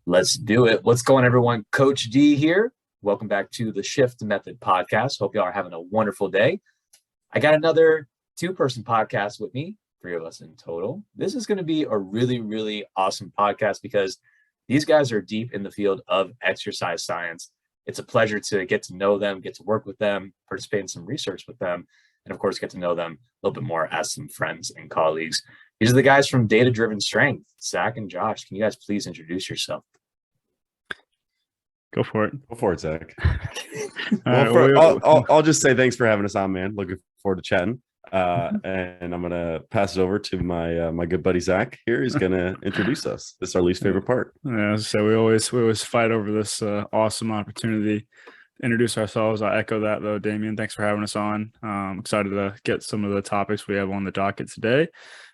Let's do it. What's going on, everyone? Coach D here. Welcome back to the Shift Method podcast. Hope y'all are having a wonderful day. I got another two-person podcast with me, three of us in total. This is going to be a really, really awesome podcast because these guys are deep in the field of exercise science. It's a pleasure to get to know them, get to work with them, participate in some research with them, and of course, get to know them a little bit more as some friends and colleagues. These are the guys from Data Driven Strength, Zach and Josh. Can you guys please introduce yourself? Go for it. Go for it, Zach. Well, I'll just say thanks for having us on, man. Looking forward to chatting. And I'm gonna pass it over to my good buddy Zach here. He's gonna introduce us. This is our least favorite part. Yeah, so we always fight over this awesome opportunity to introduce ourselves. I echo that though, Damien. Thanks for having us on. Excited to get some of the topics we have on the docket today.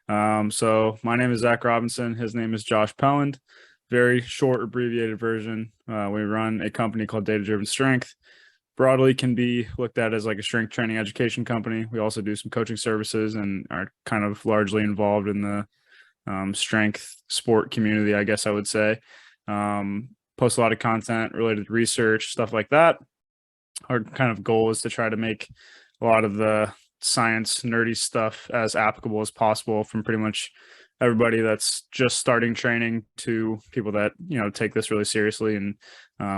So my name is Zach Robinson. His name is Josh Pelland. Very short, abbreviated version. We run a company called Data Driven Strength. Broadly can be looked at as like a strength training education company. We also do some coaching services and are kind of largely involved in the strength sport community, I guess I would say. Post a lot of content related to research, stuff like that. Our kind of goal is to try to make a lot of the science nerdy stuff as applicable as possible from pretty much everybody that's just starting training to people that, take this really seriously and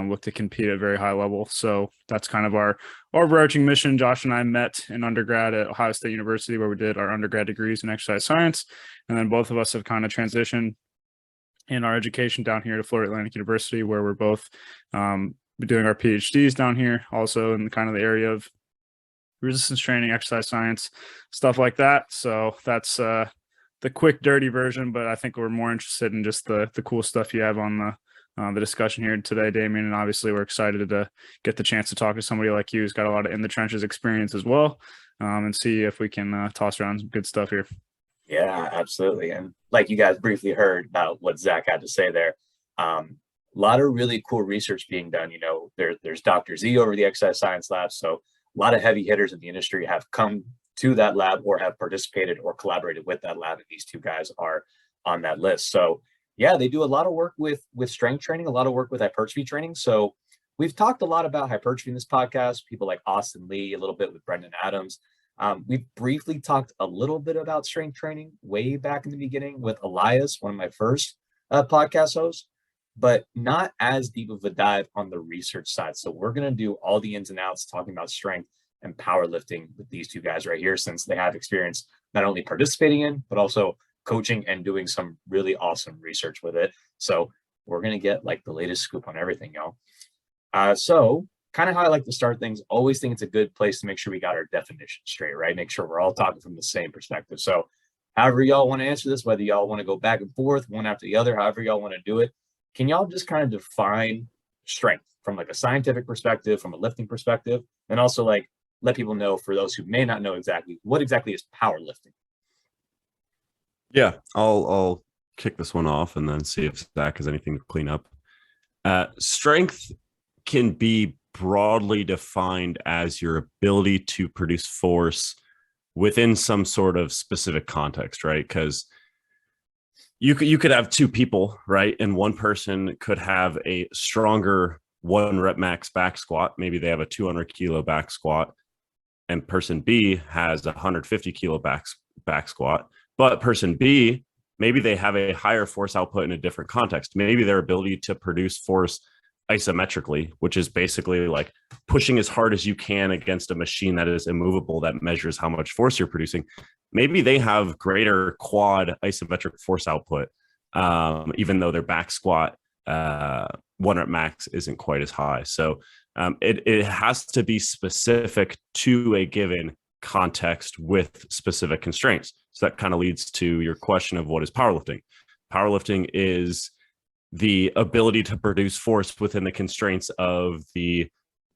look to compete at a very high level. So that's kind of our overarching mission. Josh and I met in undergrad at Ohio State University, where we did our undergrad degrees in exercise science. And then both of us have kind of transitioned in our education down here to Florida Atlantic University, where we're both doing our PhDs down here, also in kind of the area of resistance training, exercise science, stuff like that. So that's the quick, dirty version, but I think we're more interested in just the cool stuff you have on the discussion here today, Damien. And obviously, we're excited to get the chance to talk to somebody like you who's got a lot of in the trenches experience as well, and see if we can toss around some good stuff here. Yeah, absolutely. And like you guys briefly heard about what Zach had to say there, a lot of really cool research being done. There's Dr. Z over the exercise science lab, so a lot of heavy hitters in the industry have come to that lab or have participated or collaborated with that lab, and these two guys are on that list. So yeah, they do a lot of work with strength training, a lot of work with hypertrophy training. So we've talked a lot about hypertrophy in this podcast, people like Austin Lee, a little bit with Brendan Adams. We've briefly talked a little bit about strength training way back in the beginning with Elias, one of my first podcast hosts, but not as deep of a dive on the research side. So we're going to do all the ins and outs talking about strength and powerlifting with these two guys right here, since they have experience not only participating in, but also coaching and doing some really awesome research with it. So we're going to get like the latest scoop on everything, y'all. So kind of how I like to start things, always think it's a good place to make sure we got our definition straight, right? Make sure we're all talking from the same perspective. So however y'all want to answer this, whether y'all want to go back and forth, one after the other, however y'all want to do it, can y'all just kind of define strength from like a scientific perspective, from a lifting perspective, and also like let people know, for those who may not know exactly, what exactly is powerlifting? Yeah, I'll kick this one off and then see if Zach has anything to clean up. Strength can be broadly defined as your ability to produce force within some sort of specific context, right? Because you could have two people, right? And one person could have a stronger 1 rep max back squat. Maybe they have a 200 kilo back squat, and person B has a 150 kilo back squat. But person B, maybe they have a higher force output in a different context. Maybe their ability to produce force isometrically, which is basically like pushing as hard as you can against a machine that is immovable, that measures how much force you're producing. Maybe they have greater quad isometric force output, even though their back squat 1 rep max isn't quite as high. So it has to be specific to a given context with specific constraints. So that kind of leads to your question of what is powerlifting. Powerlifting is the ability to produce force within the constraints of the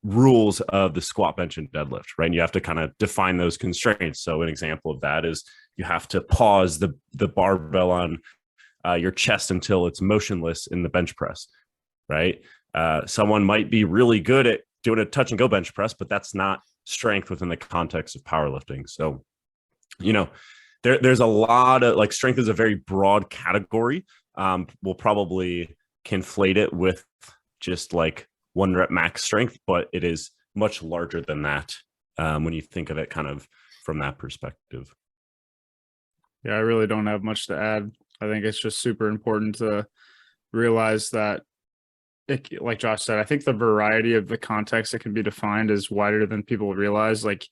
rules of the squat, bench, and deadlift, right? And you have to kind of define those constraints. So an example of that is you have to pause the barbell on your chest until it's motionless in the bench press, right? Someone might be really good at doing a touch and go bench press, but that's not strength within the context of powerlifting. So, there's a lot of, like, strength is a very broad category. We'll probably conflate it with just like 1 rep max strength, but it is much larger than that when you think of it kind of from that perspective. Yeah, I really don't have much to add. I think it's just super important to realize that, like Josh said, I think the variety of the context that can be defined is wider than people realize. Like,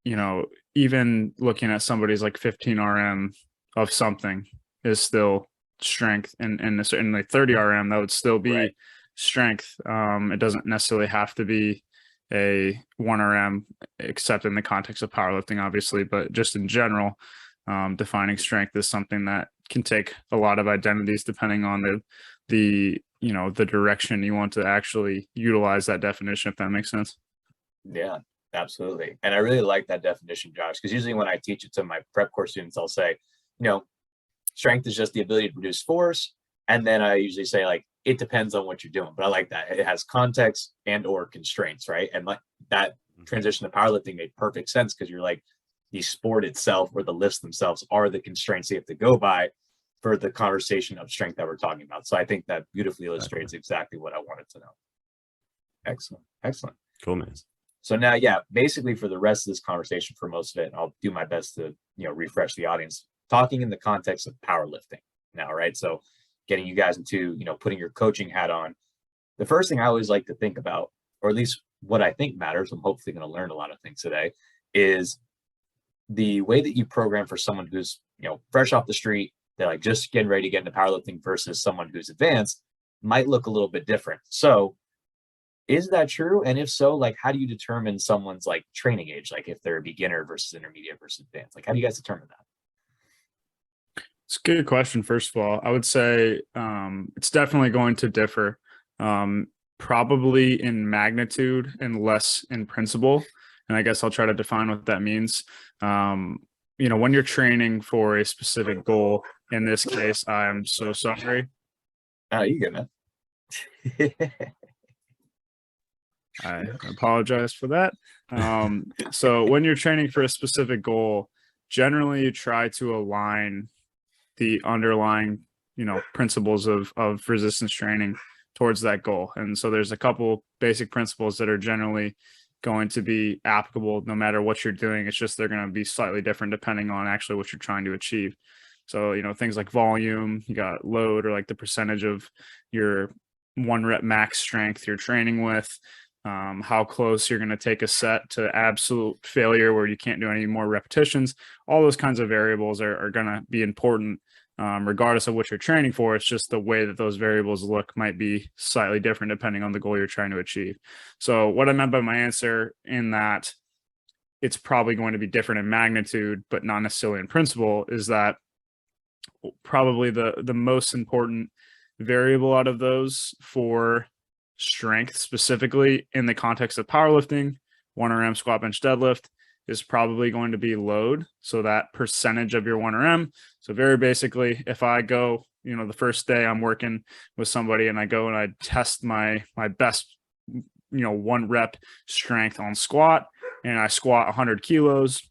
even looking at somebody's like 15 RM of something is still strength, and like 30 RM, that would still be Right. strength. It doesn't necessarily have to be a 1 RM, except in the context of powerlifting, obviously, but just in general, defining strength is something that can take a lot of identities depending on the direction you want to actually utilize that definition, if that makes sense. Yeah, absolutely. And I really like that definition, Josh, because usually when I teach it to my prep course students, I'll say, strength is just the ability to produce force. And then I usually say, like, it depends on what you're doing. But I like that. It has context and or constraints, right? And like that transition to powerlifting made perfect sense, because you're like, the sport itself or the lifts themselves are the constraints you have to go by for the conversation of strength that we're talking about. So I think that beautifully illustrates exactly what I wanted to know. Excellent. Excellent. Cool, man. So now, yeah, basically for the rest of this conversation, for most of it, I'll do my best to, refresh the audience, talking in the context of powerlifting now, right? So getting you guys into, putting your coaching hat on. The first thing I always like to think about, or at least what I think matters, I'm hopefully going to learn a lot of things today, is the way that you program for someone who's, fresh off the street, they're like just getting ready to get into powerlifting, versus someone who's advanced might look a little bit different. So is that true? And if so, like, how do you determine someone's like training age? Like if they're a beginner versus intermediate versus advanced, like how do you guys determine that? It's a good question. First of all, I would say it's definitely going to differ, probably in magnitude and less in principle. And I guess I'll try to define what that means. When you're training for a specific goal, in this case, I'm so sorry. Oh, you good, man. I apologize for that. So when you're training for a specific goal, generally you try to align the underlying, principles of resistance training towards that goal. And so there's a couple basic principles that are generally going to be applicable no matter what you're doing. It's just they're going to be slightly different depending on actually what you're trying to achieve. So, things like volume, you got load, or like the percentage of your 1 rep max strength you're training with, how close you're going to take a set to absolute failure where you can't do any more repetitions. All those kinds of variables are going to be important, regardless of what you're training for. It's just the way that those variables look might be slightly different depending on the goal you're trying to achieve. So what I meant by my answer, in that it's probably going to be different in magnitude, but not necessarily in principle, is that probably the most important variable out of those for strength, specifically in the context of powerlifting, 1 RM squat bench deadlift, is probably going to be load. So that percentage of your 1 RM. So very basically, if I go, the first day I'm working with somebody and I go and I test my best, 1 rep strength on squat, and I squat 100 kilos,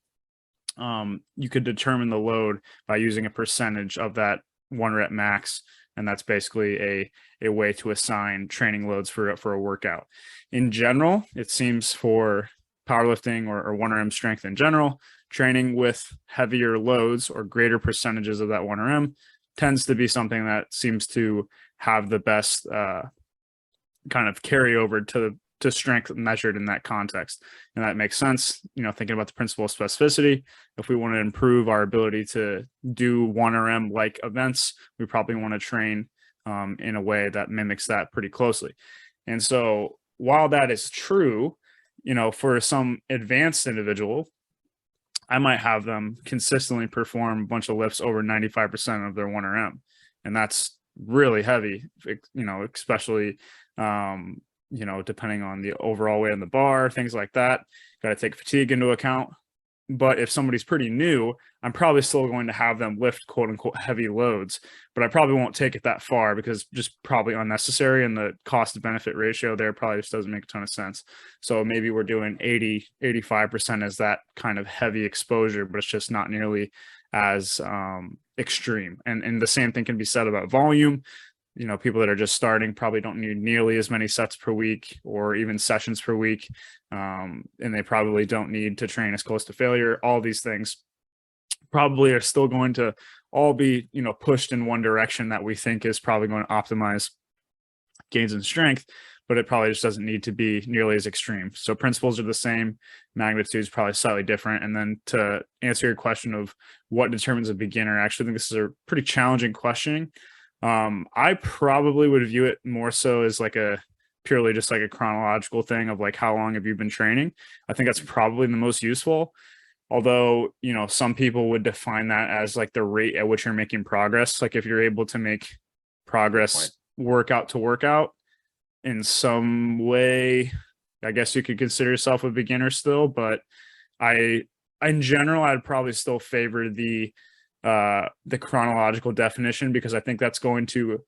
you could determine the load by using a percentage of that 1 rep max. And that's basically a way to assign training loads for a workout. In general, it seems for powerlifting or 1 RM strength in general, training with heavier loads or greater percentages of that 1 RM tends to be something that seems to have the best kind of carryover to strength measured in that context. And that makes sense, thinking about the principle of specificity. If we want to improve our ability to do 1 RM like events, we probably want to train in a way that mimics that pretty closely. And so while that is true, for some advanced individual, I might have them consistently perform a bunch of lifts over 95% of their 1 RM. And that's really heavy, especially depending on the overall weight on the bar, things like that. Got to take fatigue into account. But if somebody's pretty new, I'm probably still going to have them lift quote unquote heavy loads, but I probably won't take it that far because just probably unnecessary. And the cost to benefit ratio there probably just doesn't make a ton of sense. So maybe we're doing 85% as that kind of heavy exposure, but it's just not nearly as extreme. And the same thing can be said about volume. People that are just starting probably don't need nearly as many sets per week or even sessions per week. And they probably don't need to train as close to failure. All these things probably are still going to all be, pushed in one direction that we think is probably going to optimize gains in strength, but it probably just doesn't need to be nearly as extreme. So principles are the same, magnitude is probably slightly different. And then to answer your question of what determines a beginner, I actually think this is a pretty challenging question. I probably would view it more so as like purely just like a chronological thing of like, how long have you been training? I think that's probably the most useful. Although, some people would define that as like the rate at which you're making progress. Like if you're able to make progress workout to workout in some way, I guess you could consider yourself a beginner still. But in general, I'd probably still favor the chronological definition, because I think that's going to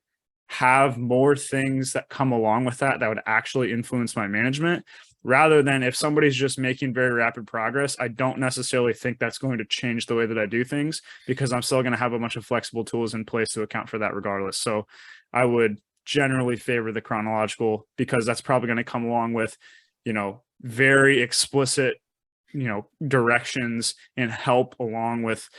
have more things that come along with that would actually influence my management, rather than if somebody's just making very rapid progress. I don't necessarily think that's going to change the way that I do things, because I'm still going to have a bunch of flexible tools in place to account for that regardless. So I would generally favor the chronological, because that's probably going to come along with, very explicit directions and help along with,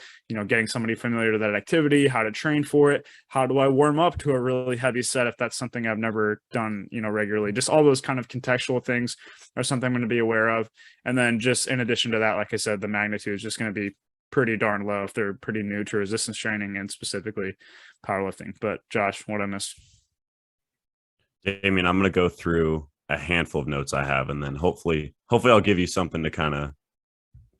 getting somebody familiar to that activity, how to train for it, how do I warm up to a really heavy set if that's something I've never done, regularly. Just all those kind of contextual things are something I'm going to be aware of. And then just in addition to that, like I said, the magnitude is just going to be pretty darn low if they're pretty new to resistance training and specifically powerlifting. But Josh, what I missed? Damien, I'm going to go through a handful of notes I have, and then hopefully I'll give you something to kind of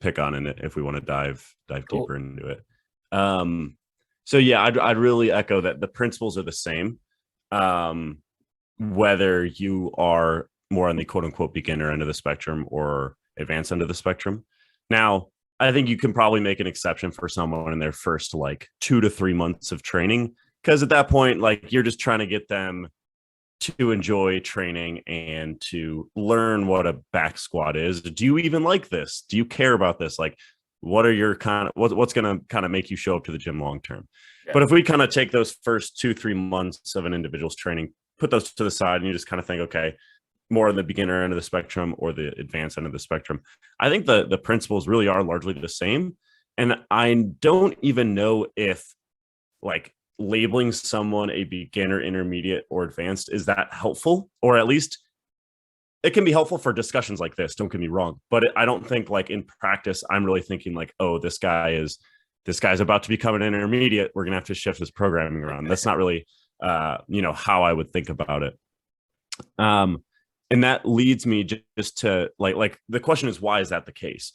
pick on in it if we want to dive Cool. deeper into it. So yeah, I'd really echo that the principles are the same, whether you are more on the quote unquote beginner end of the spectrum or advanced end of the spectrum. Now, I think you can probably make an exception for someone in their first like 2 to 3 months of training, because at that point, like, you're just trying to get them to enjoy training and to learn what a back squat is. Do you even like this? Do you care about this? Like, what are your what's going to kind of make you show up to the gym long term? Yeah. But if we kind of take those first 2-3 months of an individual's training, put those to the side, and you just kind of think, okay, more on the beginner end of the spectrum or the advanced end of the spectrum, I think the principles really are largely the same. And I don't even know if like labeling someone a beginner, intermediate, or advanced is that helpful, or at least it can be helpful for discussions like this. Don't get me wrong, but I don't think like in practice, I'm really thinking like, oh, this guy's about to become an intermediate. We're going to have to shift his programming around. That's not really, how I would think about it. And that leads me just to like the question is, why is that the case?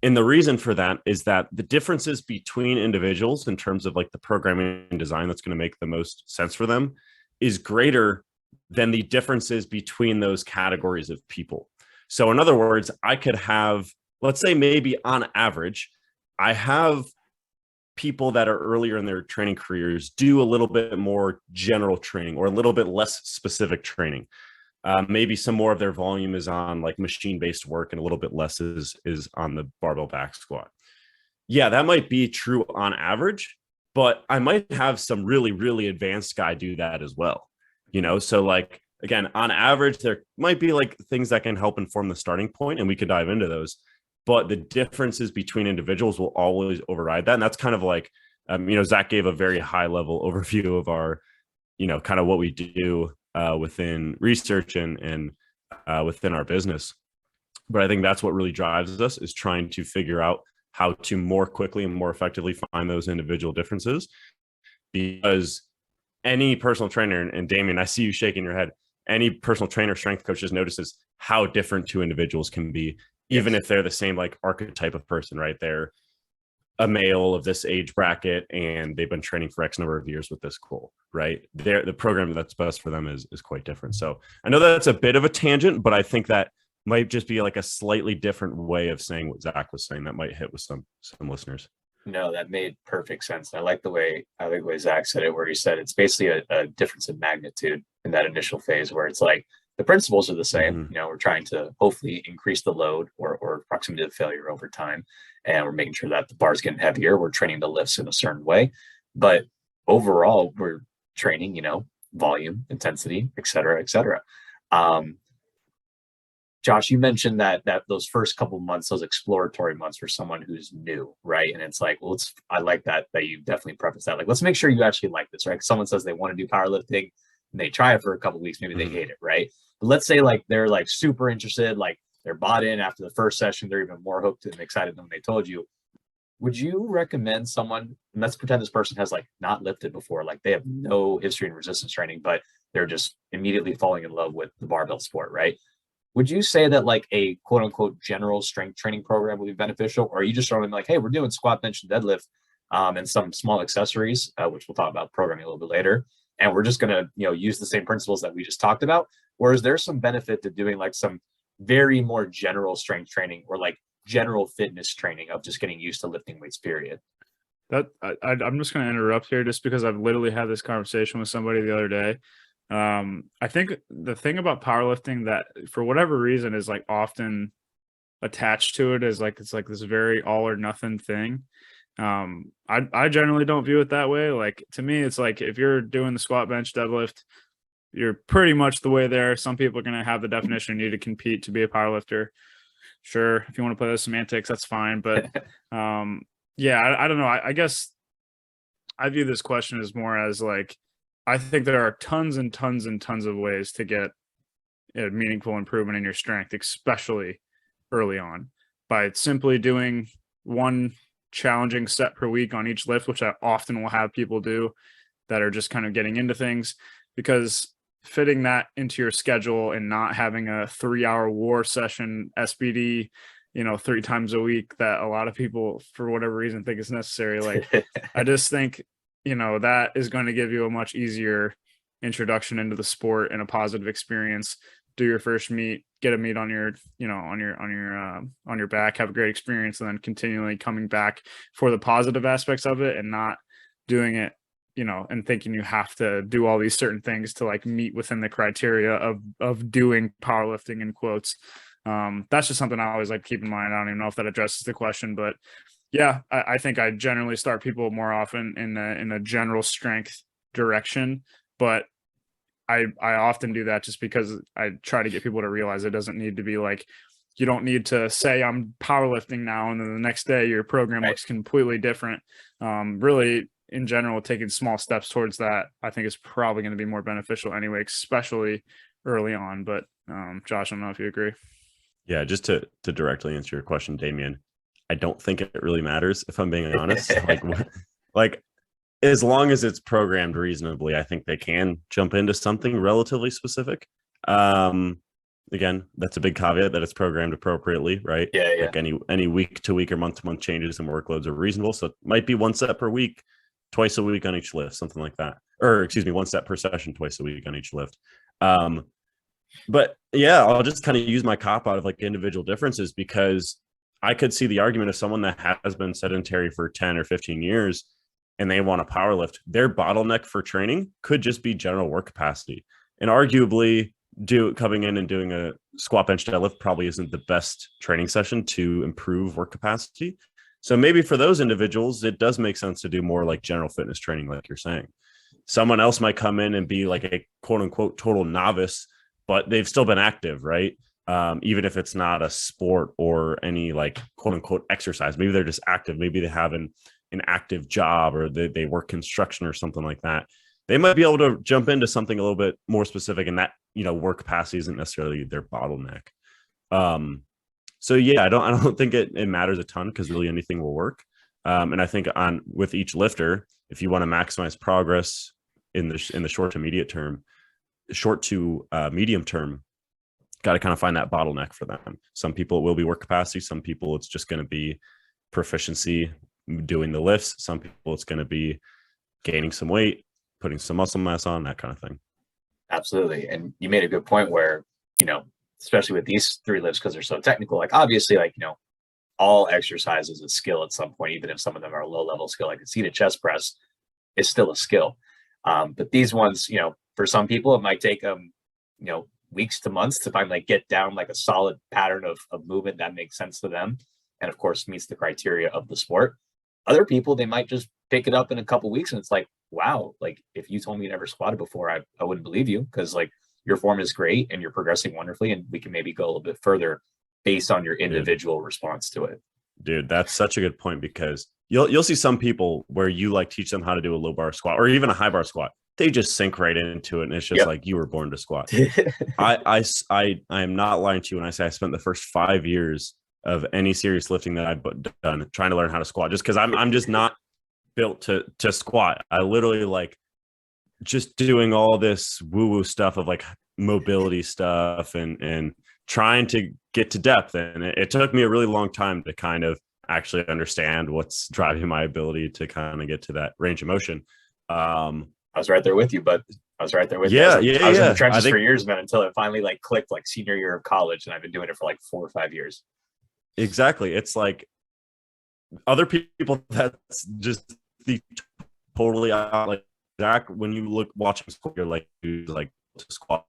And the reason for that is that the differences between individuals in terms of like the programming and design that's going to make the most sense for them is greater than the differences between those categories of people. So in other words, I could have, let's say maybe on average, I have people that are earlier in their training careers do a little bit more general training or a little bit less specific training. Maybe some more of their volume is on like machine-based work and a little bit less is on the barbell back squat. Yeah, that might be true on average, but I might have some really, really advanced guy do that as well. So like, again, on average, there might be like things that can help inform the starting point, and we could dive into those. But the differences between individuals will always override that. And that's kind of like, Zach gave a very high level overview of our, kind of what we do within research and within our business. But I think that's what really drives us, is trying to figure out how to more quickly and more effectively find those individual differences. Because any personal trainer, and Damien, I see you shaking your head, any personal trainer, strength coach just notices how different two individuals can be, even if they're the same like archetype of person, right? They're a male of this age bracket and they've been training for X number of years with this goal, right? The program that's best for them is quite different. So I know that's a bit of a tangent, but I think that might just be like a slightly different way of saying what Zach was saying that might hit with some listeners. No, that made perfect sense. I like the way Zach said it, where he said it's basically a difference in magnitude in that initial phase, where it's like the principles are the same. Mm-hmm. We're trying to hopefully increase the load or proximity to failure over time. And we're making sure that the bar's getting heavier. We're training the lifts in a certain way. But overall, we're training, volume, intensity, et cetera, et cetera. Josh, you mentioned that those first couple months, those exploratory months for someone who's new, right? And it's like, well, I like that you definitely preface that. Like, let's make sure you actually like this, right? Someone says they want to do powerlifting and they try it for a couple weeks, maybe they hate it, right? But let's say like they're like super interested, like they're bought in after the first session, they're even more hooked and excited than they told you. Would you recommend someone, and let's pretend this person has like not lifted before, like they have no history in resistance training, but they're just immediately falling in love with the barbell sport, right? Would you say that like a quote unquote general strength training program would be beneficial? Or are you just showing them like, hey, we're doing squat, bench, and deadlift and some small accessories, which we'll talk about programming a little bit later. And we're just going to, use the same principles that we just talked about. Or is there some benefit to doing like some very more general strength training or like general fitness training of just getting used to lifting weights, period? I'm just going to interrupt here just because I've literally had this conversation with somebody the other day. I think the thing about powerlifting that for whatever reason is like often attached to it is like, it's like this very all or nothing thing. I generally don't view it that way. Like to me, it's like, if you're doing the squat, bench, deadlift, you're pretty much the way there. Some people are going to have the definition you need to compete to be a powerlifter. Sure. If you want to play those semantics, that's fine. But, yeah, I don't know. I guess I view this question as more as like, I think there are tons and tons and tons of ways to get a meaningful improvement in your strength, especially early on, by simply doing one challenging set per week on each lift, which I often will have people do that are just kind of getting into things, because fitting that into your schedule and not having a 3-hour war session SBD, 3 times a week that a lot of people for whatever reason think is necessary. Like, I just think, that is going to give you a much easier introduction into the sport and a positive experience. Do your first meet, get a meet on your, on your back, have a great experience, and then continually coming back for the positive aspects of it and not doing it, and thinking you have to do all these certain things to like meet within the criteria of doing powerlifting in quotes. That's just something I always like to keep in mind. I don't even know if that addresses the question, but yeah, I think I generally start people more often in a general strength direction, but I often do that just because I try to get people to realize it doesn't need to be like, you don't need to say I'm powerlifting now and then the next day your program looks completely different. Really, in general, taking small steps towards that, I think is probably going to be more beneficial anyway, especially early on. But Josh, I don't know if you agree. Yeah, just to directly answer your question, Damien, I don't think it really matters, if I'm being honest. like as long as it's programmed reasonably, I think they can jump into something relatively specific. Again, that's a big caveat that it's programmed appropriately, right? Yeah. Like any week to week or month to month changes and workloads are reasonable. So it might be one set per week, twice a week on each lift, something like that. Or excuse me, one set per session, twice a week on each lift. But yeah, I'll just kind of use my cop out of like individual differences, because I could see the argument of someone that has been sedentary for 10 or 15 years and they want to power lift. Their bottleneck for training could just be general work capacity. And arguably coming in and doing a squat, bench, deadlift probably isn't the best training session to improve work capacity. So maybe for those individuals, it does make sense to do more like general fitness training, like you're saying. Someone else might come in and be like a quote unquote total novice, but they've still been active, right? Even if it's not a sport or any like quote unquote exercise, maybe they're just active. Maybe they have an active job, or they work construction or something like that. They might be able to jump into something a little bit more specific, and that, work capacity isn't necessarily their bottleneck. So yeah, I don't think it matters a ton, because really anything will work. And I think with each lifter, if you want to maximize progress in the short to medium term, got to kind of find that bottleneck for them. Some people it will be work capacity. Some people it's just going to be proficiency doing the lifts. Some people it's going to be gaining some weight, putting some muscle mass on, that kind of thing. Absolutely. And you made a good point where, especially with these 3 lifts, because they're so technical, like obviously, like, all exercise is a skill at some point, even if some of them are low level skill, like a seated chest press is still a skill. But these ones, for some people, it might take them, weeks to months to finally get down like a solid pattern of movement that makes sense to them. And of course, meets the criteria of the sport. Other people, they might just pick it up in a couple weeks and it's like, wow, like if you told me you never squatted before, I wouldn't believe you, because like your form is great and you're progressing wonderfully, and we can maybe go a little bit further based on your individual response to it. Dude, that's such a good point, because you'll see some people where you like teach them how to do a low bar squat or even a high bar squat. They just sink right into it, and it's just like you were born to squat. I am not lying to you when I say I spent the first 5 years of any serious lifting that I've done trying to learn how to squat, just because I'm just not built to squat. I literally like just doing all this woo-woo stuff of like mobility stuff and trying to get to depth. And it took me a really long time to kind of actually understand what's driving my ability to kind of get to that range of motion. I was right there with you, but I was right there with you. Yeah, I was in the trenches for years, man, until it finally like clicked like senior year of college, and I've been doing it for like 4 or 5 years. Exactly. It's like other people that's just the totally out. Like Zach, when you watch him squat, you're like, dude, like to squat.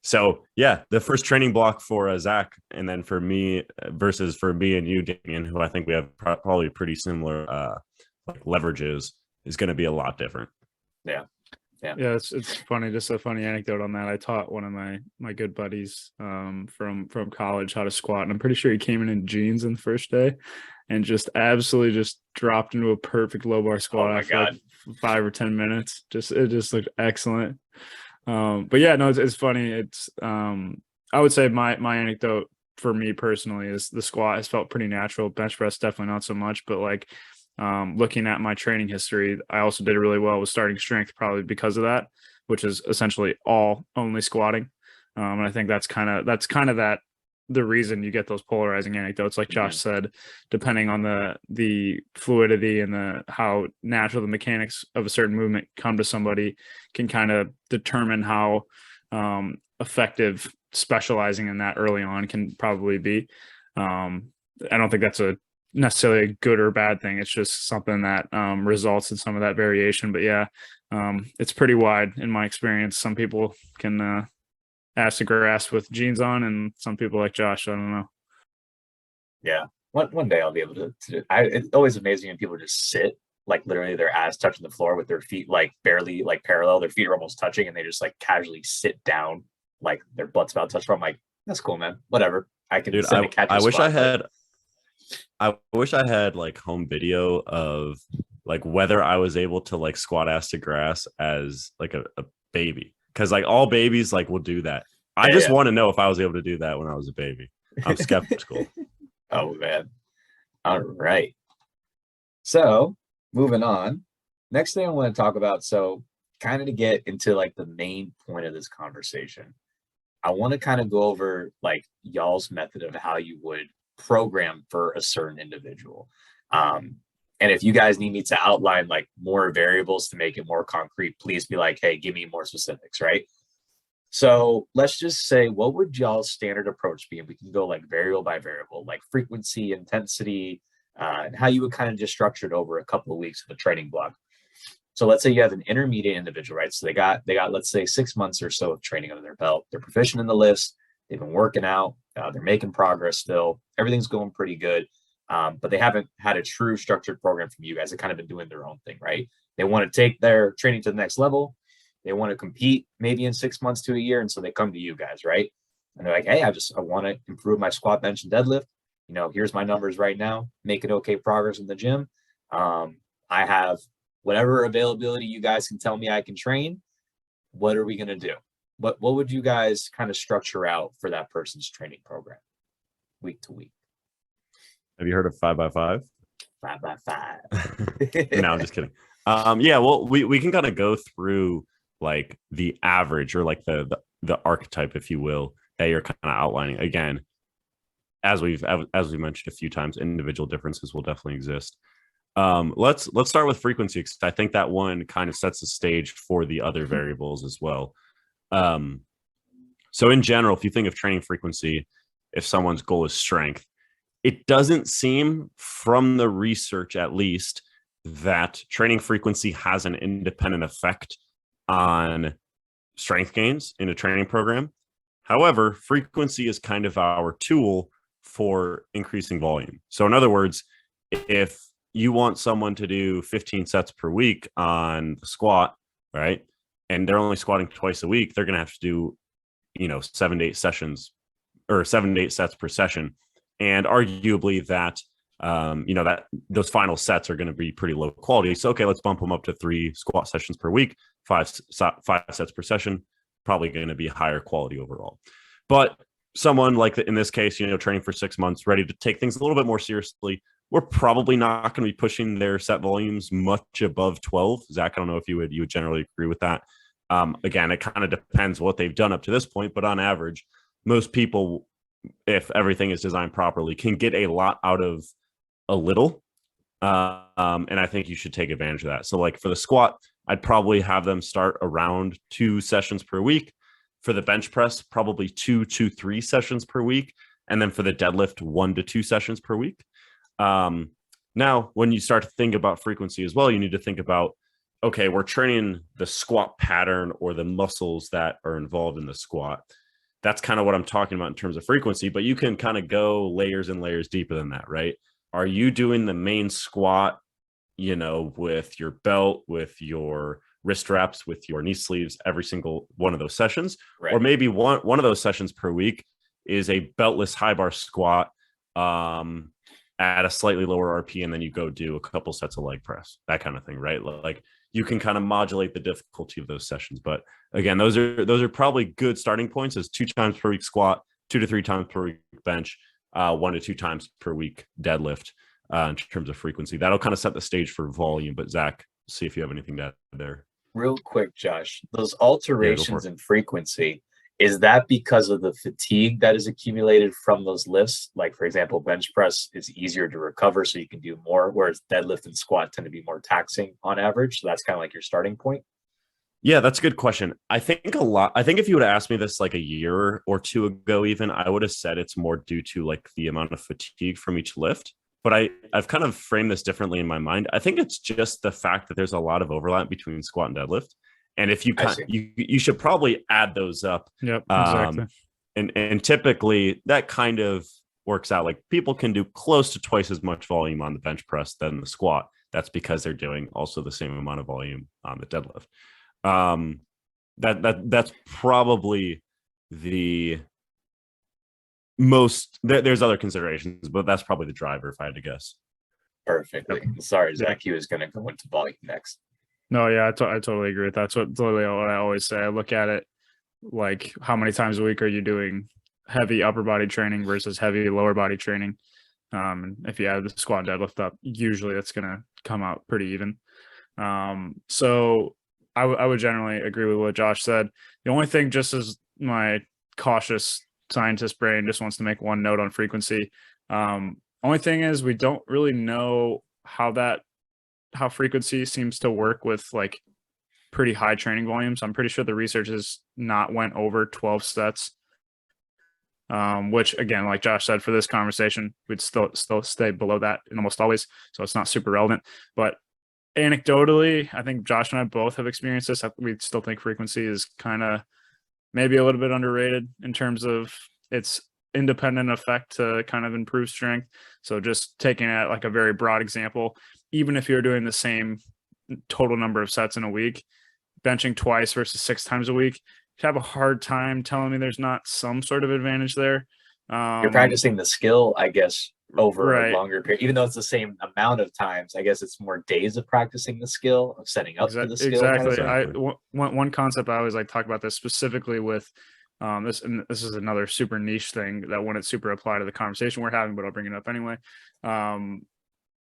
So yeah, the first training block for Zach, and then for me versus for me and you, Damien, who I think we have probably pretty similar like leverages, is going to be a lot different. Yeah, it's funny. Just a funny anecdote on that. I taught one of my good buddies from college how to squat, and I'm pretty sure he came in jeans on the first day and just absolutely just dropped into a perfect low bar squat after like 5 or 10 minutes. It just looked excellent. But yeah, no, it's funny. It's I would say my anecdote for me personally is the squat has felt pretty natural. Bench press definitely not so much, but like looking at my training history, I also did really well with starting strength, probably because of that, which is essentially only squatting. And I think that's kind of the reason you get those polarizing anecdotes, like Josh said, depending on the fluidity and how natural the mechanics of a certain movement come to somebody can kind of determine how effective specializing in that early on can probably be. I don't think that's necessarily a good or bad thing. It's just something that results in some of that variation. But yeah, it's pretty wide in my experience. Some people can ass to grass with jeans on, and some people like Josh, I don't know. Yeah, one day I'll be able to do it. It's always amazing when people just sit like literally their ass touching the floor with their feet like barely like parallel. Their feet are almost touching, and they just like casually sit down like their butt's about to touch the floor. I'm like, that's cool, man. Whatever. I can. Dude, I wish I had like home video of like whether I was able to like squat ass to grass as like a baby, because like all babies like will do that. I just want to know if I was able to do that when I was a baby. I'm skeptical. Oh man. All right. So moving on. Next thing I want to talk about, so kind of to get into like the main point of this conversation, I want to kind of go over like y'all's method of how you would program for a certain individual. And if you guys need me to outline like more variables to make it more concrete, please be like, hey, give me more specifics, right? So let's just say, what would y'all's standard approach be? And we can go like variable by variable, like frequency, intensity, and how you would kind of just structure it over a couple of weeks of a training block. So let's say you have an intermediate individual, right? So they got, let's say 6 months or so of training under their belt. They're proficient in the lifts. They've been working out. They're making progress still. Everything's going pretty good. But they haven't had a true structured program from you guys. They've kind of been doing their own thing, right? They want to take their training to the next level. They want to compete maybe in 6 months to a year. And so they come to you guys, right? And they're like, hey, I want to improve my squat, bench, and deadlift. You know, here's my numbers right now. Making okay progress in the gym. I have whatever availability you guys can tell me I can train. What are we going to do? What would you guys kind of structure out for that person's training program week to week? Have you heard of 5x5? 5x5. No, I'm just kidding. Yeah, well, we can kind of go through like the average or like the archetype, if you will, that you're kind of outlining. Again, as we mentioned a few times, individual differences will definitely exist. Let's start with frequency, because I think that one kind of sets the stage for the other variables as well. So in general, if you think of training frequency, if someone's goal is strength, it doesn't seem, from the research at least, that training frequency has an independent effect on strength gains in a training program. However, frequency is kind of our tool for increasing volume. So in other words, if you want someone to do 15 sets per week on the squat, right? And they're only squatting twice a week. They're going to have to do, 7 to 8 sessions or 7 to 8 sets per session. And arguably that, that those final sets are going to be pretty low quality. So, okay, let's bump them up to 3 squat sessions per week, five sets per session, probably going to be higher quality overall. But someone like in this case, training for 6 months, ready to take things a little bit more seriously, we're probably not going to be pushing their set volumes much above 12. Zach, I don't know if you would generally agree with that. Again, it kind of depends what they've done up to this point, but on average, most people, if everything is designed properly, can get a lot out of a little. And I think you should take advantage of that. So like for the squat, I'd probably have them start around 2 sessions per week. For the bench press, probably 2 to 3 sessions per week. And then for the deadlift, 1 to 2 sessions per week. Now, when you start to think about frequency as well, you need to think about, okay, we're training the squat pattern or the muscles that are involved in the squat. That's kind of what I'm talking about in terms of frequency, but you can kind of go layers and layers deeper than that, right? Are you doing the main squat, with your belt, with your wrist wraps, with your knee sleeves, every single one of those sessions? Right. Or maybe one of those sessions per week is a beltless high bar squat at a slightly lower RP, and then you go do a couple sets of leg press, that kind of thing, right? Like you can kind of modulate the difficulty of those sessions. But again, those are probably good starting points, as 2 times per week squat, 2 to 3 times per week bench, 1 to 2 times per week deadlift in terms of frequency. That'll kind of set the stage for volume. But Zach, see if you have anything to add there. Real quick, Josh, those alterations in frequency, is that because of the fatigue that is accumulated from those lifts? Like, for example, bench press is easier to recover, so you can do more, whereas deadlift and squat tend to be more taxing on average. So that's kind of like your starting point. Yeah, that's a good question. I think if you would have asked me this like a year or 2 ago, even, I would have said it's more due to like the amount of fatigue from each lift. But I've kind of framed this differently in my mind. I think it's just the fact that there's a lot of overlap between squat and deadlift. And if you should probably add those up. Yep, exactly. And typically that kind of works out. Like people can do close to twice as much volume on the bench press than the squat. That's because they're doing also the same amount of volume on the deadlift. That's probably the most. There's other considerations, but that's probably the driver if I had to guess. Perfectly. Sorry, Zach, he was going to go into volume next. No, yeah, I totally agree with that. That's totally what I always say. I look at it like, how many times a week are you doing heavy upper body training versus heavy lower body training? And if you add the squat and deadlift up, usually that's going to come out pretty even. So I would generally agree with what Josh said. The only thing, just as my cautious scientist brain just wants to make one note on frequency. Only thing is, we don't really know how frequency seems to work with like pretty high training volumes. I'm pretty sure the research has not went over 12 sets, which again, like Josh said, for this conversation, we'd still stay below that in almost always. So it's not super relevant, but anecdotally, I think Josh and I both have experienced this. We still think frequency is kind of maybe a little bit underrated in terms of its independent effect to kind of improve strength. So just taking it like a very broad example, even if you're doing the same total number of sets in a week, benching twice versus 6 times a week, you have a hard time telling me there's not some sort of advantage there. You're practicing the skill, I guess, over a longer period, even though it's the same amount of times. I guess it's more days of practicing the skill, of setting up for the skill. Exactly. One concept I always like to talk about this specifically with this, and this is another super niche thing that wouldn't super apply to the conversation we're having, but I'll bring it up anyway.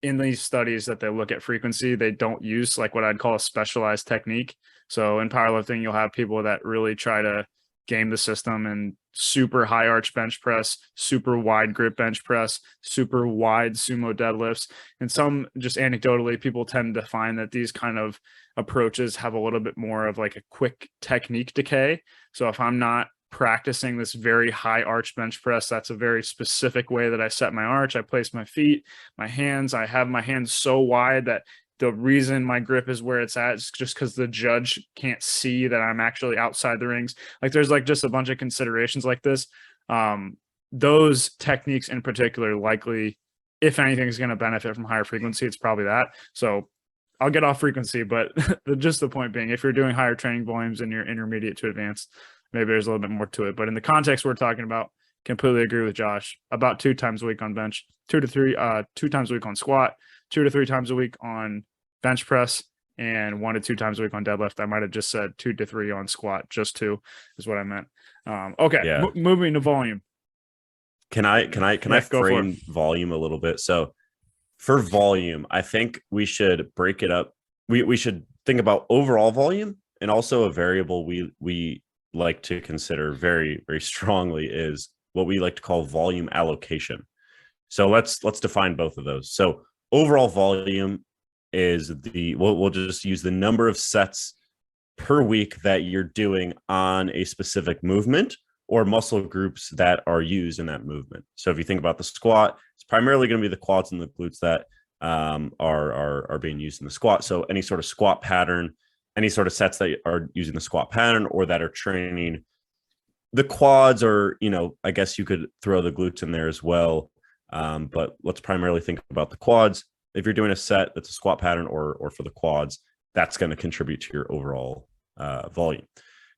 In these studies that they look at frequency, they don't use like what I'd call a specialized technique. So in powerlifting, you'll have people that really try to game the system and super high arch bench press, super wide grip bench press, super wide sumo deadlifts. And some, just anecdotally, people tend to find that these kind of approaches have a little bit more of like a quick technique decay. So if I'm not practicing this very high arch bench press, that's a very specific way that I set my arch. I place my feet, my hands, I have my hands so wide that the reason my grip is where it's at is just because the judge can't see that I'm actually outside the rings. Like there's like just a bunch of considerations like this. Those techniques in particular likely if anything is going to benefit from higher frequency, it's probably that. So I'll get off frequency, but just the point being, if you're doing higher training volumes and you're intermediate to advanced, maybe there's a little bit more to it. But in the context we're talking about, completely agree with Josh. About 2 times a week on bench, 2 times a week on squat, 2 to 3 times a week on bench press, and 1 to 2 times a week on deadlift. I might have just said 2 to 3 on squat. Just 2 is what I meant. Okay, Yeah. Moving to volume. Can I frame volume a little bit? So for volume, I think we should break it up. We should think about overall volume, and also a variable we like to consider very, very strongly is what we like to call volume allocation. So let's define both of those. So overall volume is we'll just use the number of sets per week that you're doing on a specific movement or muscle groups that are used in that movement. So if you think about the squat, it's primarily going to be the quads and the glutes that are being used in the squat. So any sort of squat pattern, any sort of sets that are using the squat pattern or that are training the quads, or, I guess you could throw the glutes in there as well. But let's primarily think about the quads. If you're doing a set that's a squat pattern or for the quads, that's going to contribute to your overall volume.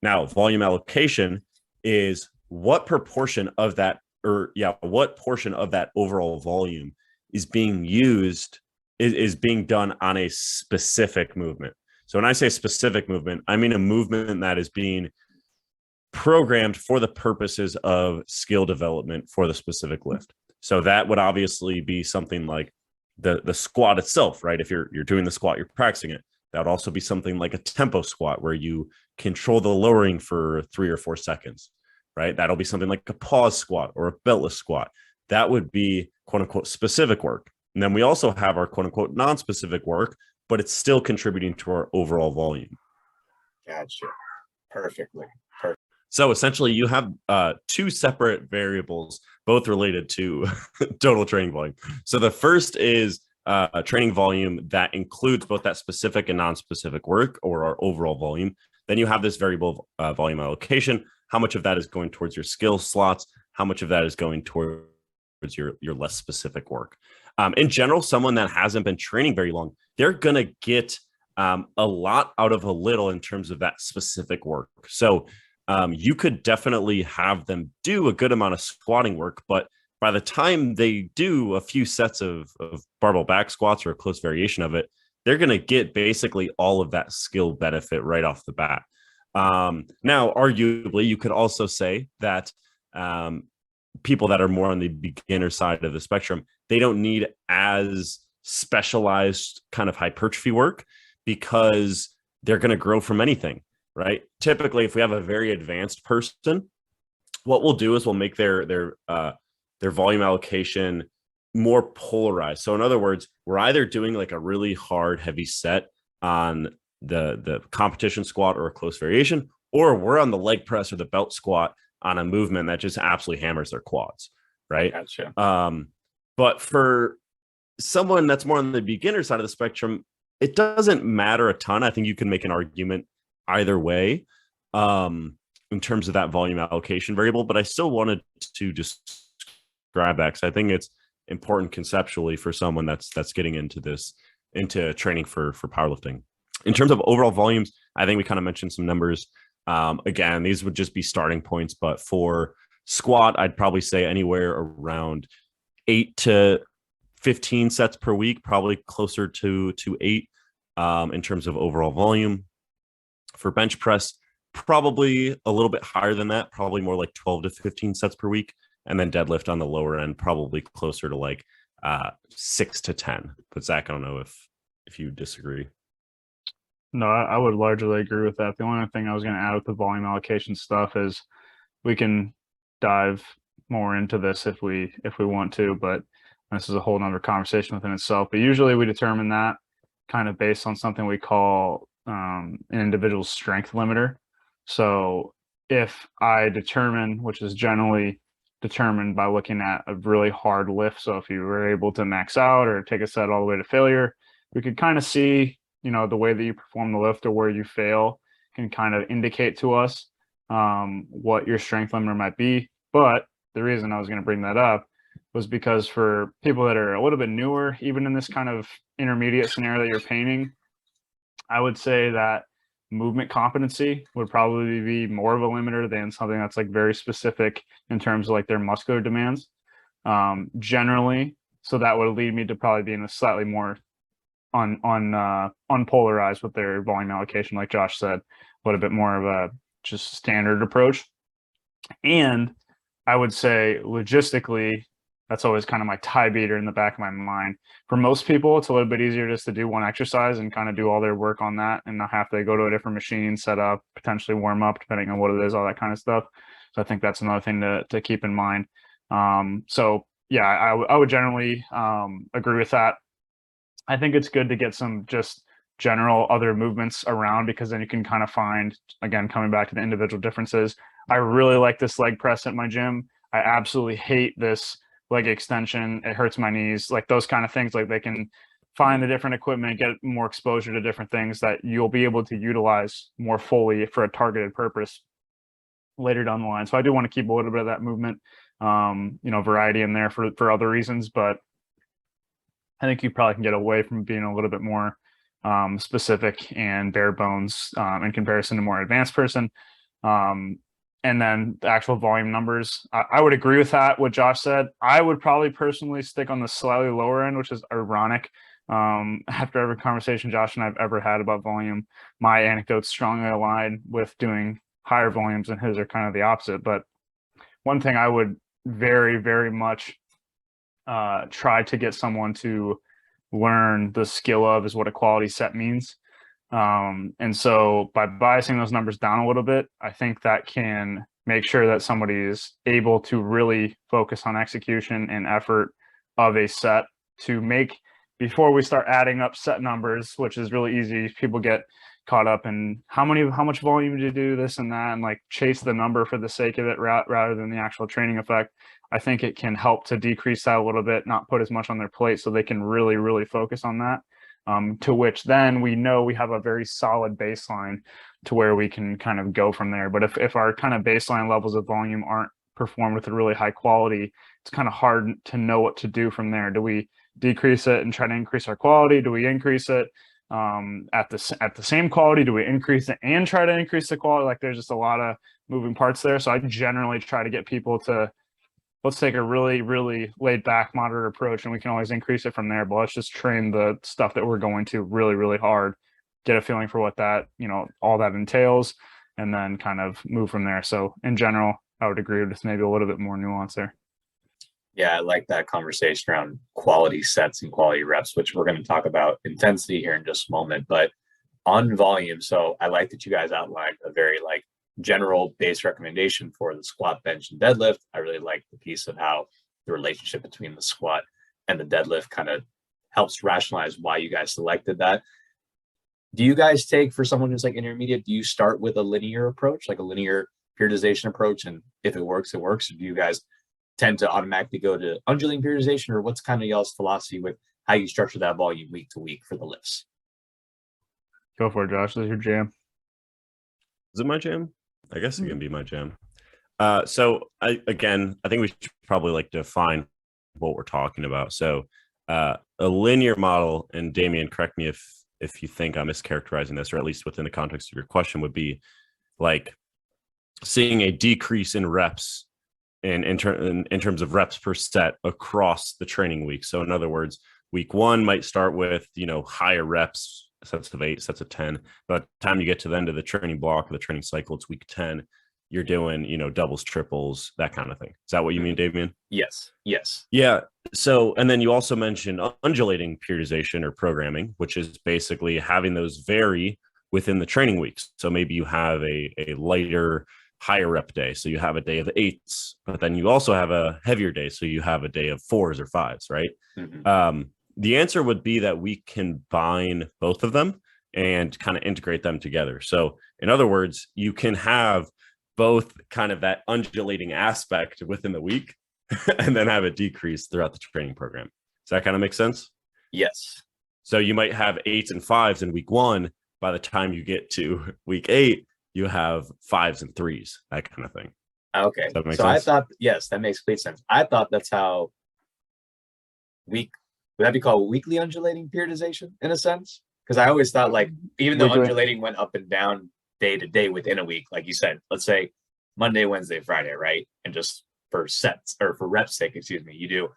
Now, volume allocation is what portion of that overall volume is being used, is being done on a specific movement. So when I say specific movement, I mean a movement that is being programmed for the purposes of skill development for the specific lift. So that would obviously be something like the squat itself, right? If you're doing the squat, you're practicing it. That would also be something like a tempo squat where you control the lowering for 3 or 4 seconds, right? That'll be something like a pause squat or a beltless squat. That would be quote unquote specific work. And then we also have our quote unquote non-specific work, but it's still contributing to our overall volume. Gotcha. Perfectly. So essentially you have 2 separate variables, both related to total training volume. So the first is a training volume that includes both that specific and non-specific work, or our overall volume. Then you have this variable volume allocation. How much of that is going towards your skill slots? How much of that is going towards your less specific work? In general, someone that hasn't been training very long, they're going to get a lot out of a little in terms of that specific work. So you could definitely have them do a good amount of squatting work, but by the time they do a few sets of barbell back squats or a close variation of it, they're going to get basically all of that skill benefit right off the bat. Now, arguably, you could also say that people that are more on the beginner side of the spectrum, they don't need as specialized kind of hypertrophy work because they're going to grow from anything, right? Typically, if we have a very advanced person, what we'll do is we'll make their volume allocation more polarized. So in other words, we're either doing like a really hard, heavy set on the competition squat or a close variation, or we're on the leg press or the belt squat on a movement that just absolutely hammers their quads, right? Gotcha. But for someone that's more on the beginner side of the spectrum, it doesn't matter a ton. I think you can make an argument either way in terms of that volume allocation variable, but I still wanted to just grab that because I think it's important conceptually for someone that's getting into training for powerlifting. In terms of overall volumes, I think we kind of mentioned some numbers. Again, these would just be starting points, but for squat, I'd probably say anywhere around 8 to 15 sets per week, probably closer to 8 in terms of overall volume. For bench press, probably a little bit higher than that, probably more like 12 to 15 sets per week. And then deadlift on the lower end, probably closer to like 6 to 10. But Zach, I don't know if you disagree. No, I would largely agree with that. The only thing I was going to add with the volume allocation stuff is we can dive more into this if we want to, but this is a whole nother conversation within itself. But usually we determine that kind of based on something we call an individual strength limiter. So if I determine, which is generally determined by looking at a really hard lift. So if you were able to max out or take a set all the way to failure, we could kind of see, the way that you perform the lift or where you fail can kind of indicate to us what your strength limiter might be. But the reason I was going to bring that up was because for people that are a little bit newer, even in this kind of intermediate scenario that you're painting, I would say that movement competency would probably be more of a limiter than something that's like very specific in terms of like their muscular demands. Generally, so that would lead me to probably being a slightly more unpolarized with their volume allocation, like Josh said, a little bit more of a just standard approach. And I would say logistically, that's always kind of my tie beater in the back of my mind. For most people, it's a little bit easier just to do one exercise and kind of do all their work on that and not have to go to a different machine, set up, potentially warm up, depending on what it is, all that kind of stuff. So I think that's another thing to keep in mind. So yeah, I would generally agree with that. I think it's good to get some just general other movements around, because then you can kind of find, again, coming back to the individual differences. I really like this leg press at my gym. I absolutely hate this leg extension. It hurts my knees, like those kind of things. Like they can find the different equipment, get more exposure to different things that you'll be able to utilize more fully for a targeted purpose later down the line. So I do want to keep a little bit of that movement, variety in there for other reasons, but I think you probably can get away from being a little bit more specific and bare bones in comparison to a more advanced person. And then the actual volume numbers, I would agree with that, what Josh said. I would probably personally stick on the slightly lower end, which is ironic. After every conversation Josh and I've ever had about volume, my anecdotes strongly align with doing higher volumes, and his are kind of the opposite. But one thing I would very, very much try to get someone to learn the skill of is what a quality set means. And so by biasing those numbers down a little bit, I think that can make sure that somebody is able to really focus on execution and effort of a set to make, before we start adding up set numbers, which is really easy. People get caught up in how much volume do you do, this and that, and like chase the number for the sake of it rather than the actual training effect. I think it can help to decrease that a little bit, not put as much on their plate, so they can really, really focus on that. To which then we know we have a very solid baseline to where we can kind of go from there. But if our kind of baseline levels of volume aren't performed with a really high quality, it's kind of hard to know what to do from there. Do we decrease it and try to increase our quality? Do we increase it at the same quality? Do we increase it and try to increase the quality? Like there's just a lot of moving parts there. So I generally try to get people to, let's take a really, really laid back, moderate approach, and we can always increase it from there. But let's just train the stuff that we're going to really, really hard, get a feeling for what that, all that entails, and then kind of move from there. So in general, I would agree with maybe a little bit more nuance there. Yeah, I like that conversation around quality sets and quality reps, which we're going to talk about intensity here in just a moment. But on volume, so I like that you guys outlined a very general base recommendation for the squat, bench, and deadlift. I really like the piece of how the relationship between the squat and the deadlift kind of helps rationalize why you guys selected that. Do you guys take, for someone who's intermediate, do you start with a linear approach, like a linear periodization approach? And if it works, it works. Or do you guys tend to automatically go to undulating periodization, or what's kind of y'all's philosophy with how you structure that volume week to week for the lifts? Go for it, Josh. This is your jam. Is it my jam? I guess it can be my jam. So I think we should probably define what we're talking about. So a linear model, and Damien, correct me if you think I'm mischaracterizing this, or at least within the context of your question, would be seeing a decrease in reps in terms of reps per set across the training week. So in other words, week 1 might start with, higher reps, sets of 8, sets of 10. By the time you get to the end of the training block or the training cycle, it's week 10. You're doing, doubles, triples, that kind of thing. Is that what you mean, Damien? Yes. Yeah. So, and then you also mentioned undulating periodization or programming, which is basically having those vary within the training weeks. So maybe you have a lighter, higher rep day. So you have a day of 8s, but then you also have a heavier day. So you have a day of 4s or 5s, right? Mm-hmm. The answer would be that we combine both of them and kind of integrate them together. So in other words, you can have both kind of that undulating aspect within the week and then have a decrease throughout the training program. Does that kind of make sense? Yes. So you might have 8s and 5s in week 1. By the time you get to week 8, you have 5s and 3s, that kind of thing. Okay. So sense? I thought, yes, that makes complete sense. I thought that's how week, would that be called weekly undulating periodization in a sense? Because I always thought like even though Weekly. undulating went up and down day to day within a week, like you said, let's say Monday, Wednesday, Friday, right? And just for sets or for reps sake, excuse me, you do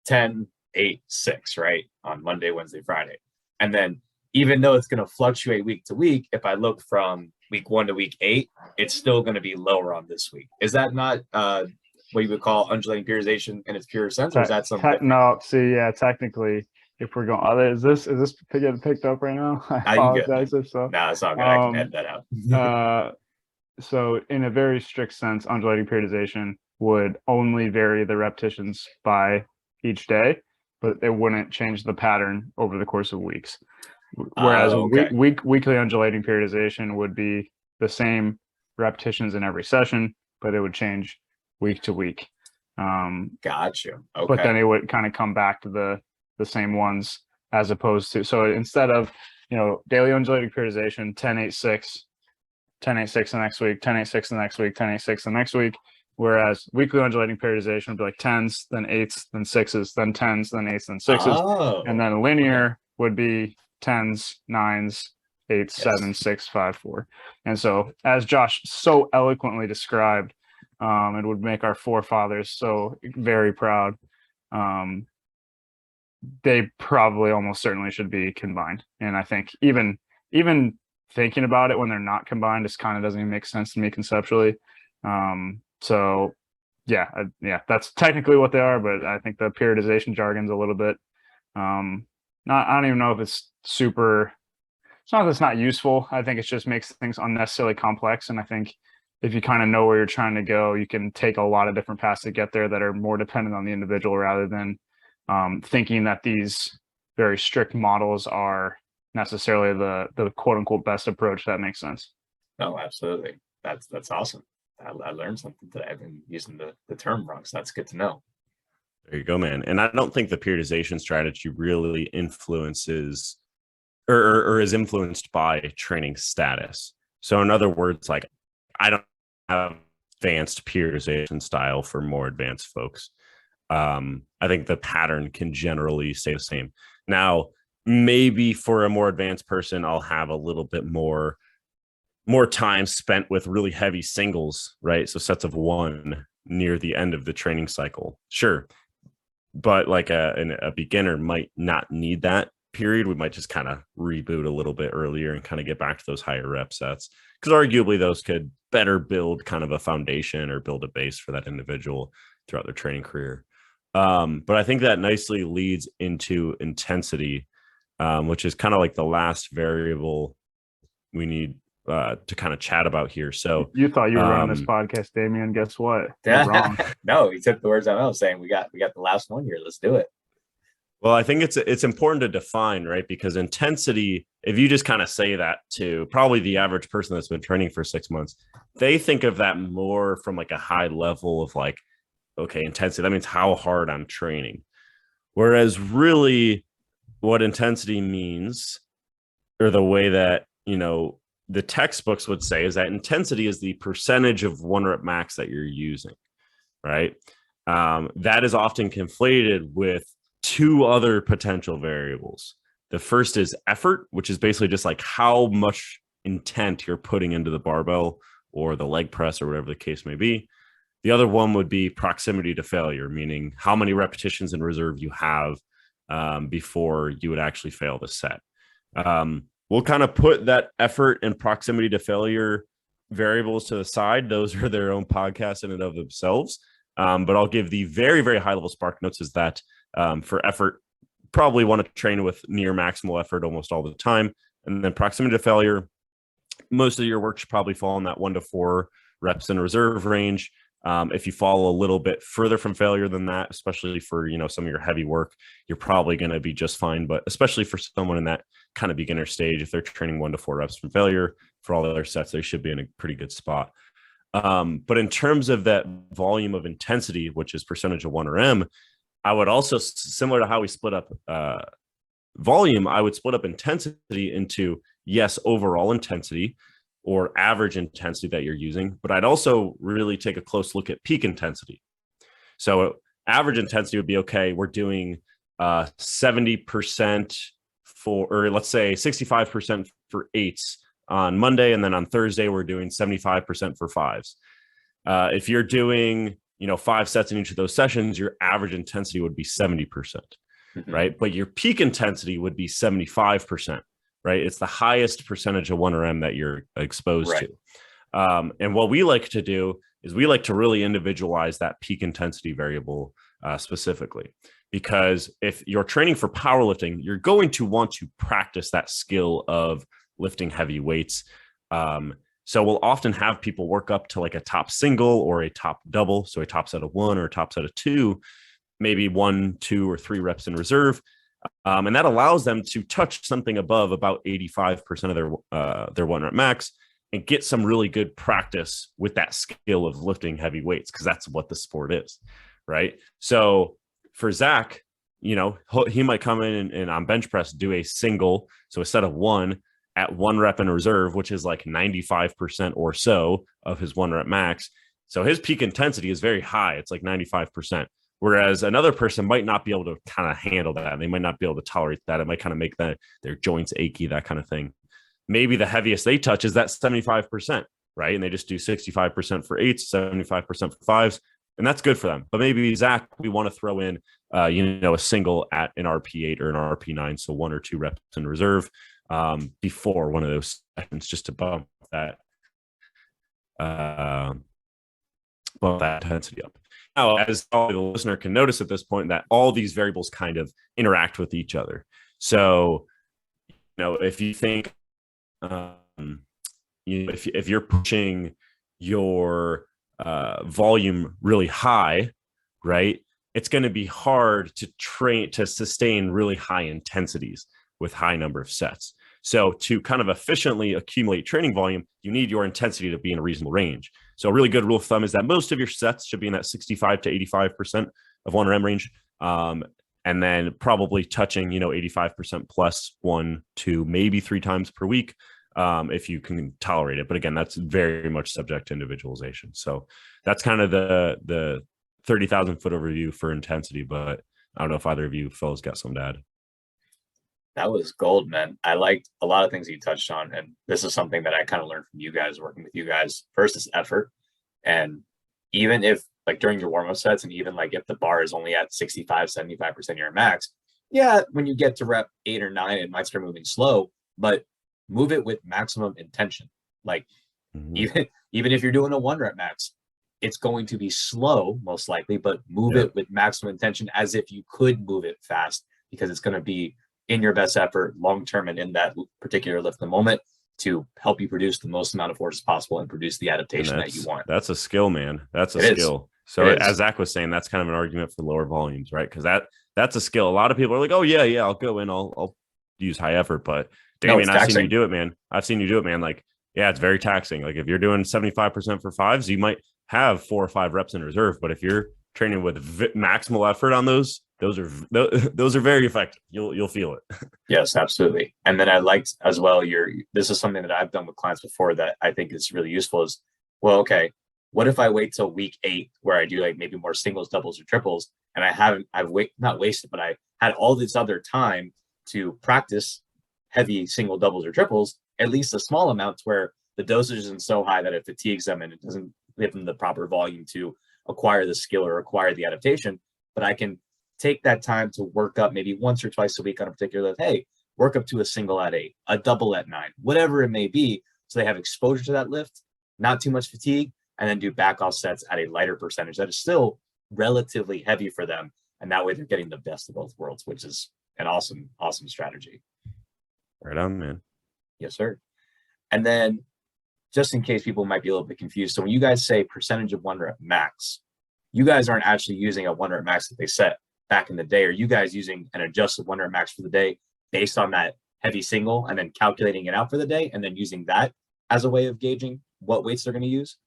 10, 8, 6, right? On Monday, Wednesday, Friday. And then even though it's going to fluctuate week to week, if I look from week 1 to week 8, it's still going to be lower on this week. Is that not what you would call undulating periodization in its pure sense, or is that something different? No, see, yeah, technically, if we're going, is this getting picked up right now? I You good, apologize if so. nah, it's all good. I can edit that out. So in a very strict sense, undulating periodization would only vary the repetitions by each day, but it wouldn't change the pattern over the course of weeks. Whereas okay. weekly undulating periodization would be the same repetitions in every session, but it would change week to week. Got you. Okay. But then it would kind of come back to the same ones as opposed to, so instead of, daily undulating periodization, 10, 8, 6, 10, 8, 6 the next week, 10, 8, 6 the next week, 10, 8, 6 the next week. Whereas weekly undulating periodization would be like 10s, then 8s, then 6s, then 10s, then 8s, then 6s. And then linear would be 10s, 9s, 8s, 7, 6, 5, 4. And so, as Josh so eloquently described, it would make our forefathers so very proud. They probably almost certainly should be combined. And I think even thinking about it when they're not combined just kind of doesn't even make sense to me conceptually. So yeah, that's technically what they are, but I think the periodization jargon's a little bit, I don't even know if it's super, it's not that it's not useful. I think it just makes things unnecessarily complex. And I think if you kind of know where you're trying to go, you can take a lot of different paths to get there that are more dependent on the individual rather than thinking that these very strict models are necessarily the quote unquote best approach. That makes sense. No, absolutely. That's awesome. I learned something today. I've been using the term wrong, so that's good to know. There you go, man. And I don't think the periodization strategy really influences or is influenced by training status. So in other words, like I don't have advanced periodization style for more advanced folks. I think the pattern can generally stay the same. Now, maybe for a more advanced person, I'll have a little bit more time spent with really heavy singles, right? So sets of 1 near the end of the training cycle. Sure. But like a beginner might not need that period. We might just kind of reboot a little bit earlier and kind of get back to those higher rep sets, because arguably those could better build kind of a foundation or build a base for that individual throughout their training career. But I think that nicely leads into intensity, which is kind of like the last variable we need to kind of chat about here. So you thought you were running this podcast, Damien. Guess what? You're wrong. No, you took the words out. I was saying we got the last one here. Let's do it. Well, I think it's important to define, right? Because intensity, if you just kind of say that to probably the average person that's been training for 6 months, they think of that more from like a high level of like, okay, intensity, that means how hard I'm training. Whereas really what intensity means, or the way that, the textbooks would say, is that intensity is the percentage of 1 rep max that you're using, right? That is often conflated with 2 other potential variables. The first is effort, which is basically just like how much intent you're putting into the barbell or the leg press or whatever the case may be. The other one would be proximity to failure, meaning how many repetitions in reserve you have before you would actually fail the set. We'll kind of put that effort and proximity to failure variables to the side. Those are their own podcasts in and of themselves. But I'll give the very, very high level spark notes is that for effort, probably want to train with near maximal effort almost all the time. And then proximity to failure, most of your work should probably fall in that 1 to 4 reps in reserve range. If you fall a little bit further from failure than that, especially for, some of your heavy work, you're probably going to be just fine. But especially for someone in that kind of beginner stage, if they're training 1 to 4 reps from failure for all the other sets, they should be in a pretty good spot. But in terms of that volume of intensity, which is percentage of 1 RM, I would also, similar to how we split up volume, I would split up intensity into, yes, overall intensity or average intensity that you're using, but I'd also really take a close look at peak intensity. So average intensity would be, okay, we're doing 70% for, or let's say 65% for eights on Monday, and then on Thursday we're doing 75% for fives. If you're doing 5 sets in each of those sessions, your average intensity would be 70%, right? But your peak intensity would be 75%, right? It's the highest percentage of 1RM that you're exposed to. And what we like to do is we like to really individualize that peak intensity variable specifically, because if you're training for powerlifting, you're going to want to practice that skill of lifting heavy weights. So we'll often have people work up to like a top single or a top double. So a top set of 1 or a top set of 2, maybe 1, 2, or 3 reps in reserve. And that allows them to touch something above about 85% of their 1 rep max and get some really good practice with that skill of lifting heavy weights, because that's what the sport is, right? So for Zach, he might come in and on bench press do a single, so a set of 1 at 1 rep in reserve, which is like 95% or so of his 1 rep max. So his peak intensity is very high. It's like 95%. Whereas another person might not be able to kind of handle that. They might not be able to tolerate that. It might kind of make their joints achy, that kind of thing. Maybe the heaviest they touch is that 75%, right? And they just do 65% for 8s, 75% for 5s, and that's good for them. But maybe, Zach, we want to throw in, a single at an RP8 or an RP9, so 1 or 2 reps in reserve before one of those sessions, just to bump that intensity up. Now, as the listener can notice at this point, that all these variables kind of interact with each other. So, if you think, if you're pushing your volume really high, right, it's going to be hard to sustain really high intensities with high number of sets. So to kind of efficiently accumulate training volume, you need your intensity to be in a reasonable range. So a really good rule of thumb is that most of your sets should be in that 65 to 85% of 1RM range. And then probably touching, 85% plus 1, 2, maybe 3 times per week, if you can tolerate it. But again, that's very much subject to individualization. So that's kind of the 30,000 foot overview for intensity. But I don't know if either of you fellows got some to add. That was gold, man. I liked a lot of things you touched on. And this is something that I kind of learned from you guys, working with you guys. First is effort. And even if like during your warm-up sets, and even like if the bar is only at 65, 75% of your max, yeah, when you get to rep 8 or 9, it might start moving slow, but move it with maximum intention. Like even if you're doing a 1 rep max, it's going to be slow, most likely, but move it with maximum intention as if you could move it fast, because it's going to be in your best effort long-term and in that particular lift in the moment to help you produce the most amount of force as possible and produce the adaptation that you want. That's a skill, man. That's a skill. So as Zach was saying, that's kind of an argument for lower volumes, right? Because that's a skill. A lot of people are like, oh yeah, I'll go in, I'll use high effort. But Damien, I've seen you do it, man. Like, yeah, it's very taxing. Like if you're doing 75% for 5s, you might have 4 or 5 reps in reserve. But if you're training with maximal effort on those are very effective. You'll feel it. Yes, absolutely. And then I liked as well, this is something that I've done with clients before that I think is really useful is, well, okay, what if I wait till week 8 where I do like maybe more singles, doubles, or triples, and I've not wasted, but I had all this other time to practice heavy single, doubles, or triples, at least a small amount where the dosage isn't so high that it fatigues them and it doesn't give them the proper volume to acquire the skill or acquire the adaptation. But I can take that time to work up maybe once or twice a week on a particular lift. Hey, work up to a single at 8, a double at 9, whatever it may be. So they have exposure to that lift, not too much fatigue, and then do back off sets at a lighter percentage that is still relatively heavy for them. And that way they're getting the best of both worlds, which is an awesome, awesome strategy. Right on, man. Yes, sir. And then just in case people might be a little bit confused. So when you guys say percentage of 1 rep max, you guys aren't actually using a 1 rep max that they set back in the day. Are you guys using an adjusted 1 rep max for the day based on that heavy single and then calculating it out for the day and then using that as a way of gauging what weights they're going to use?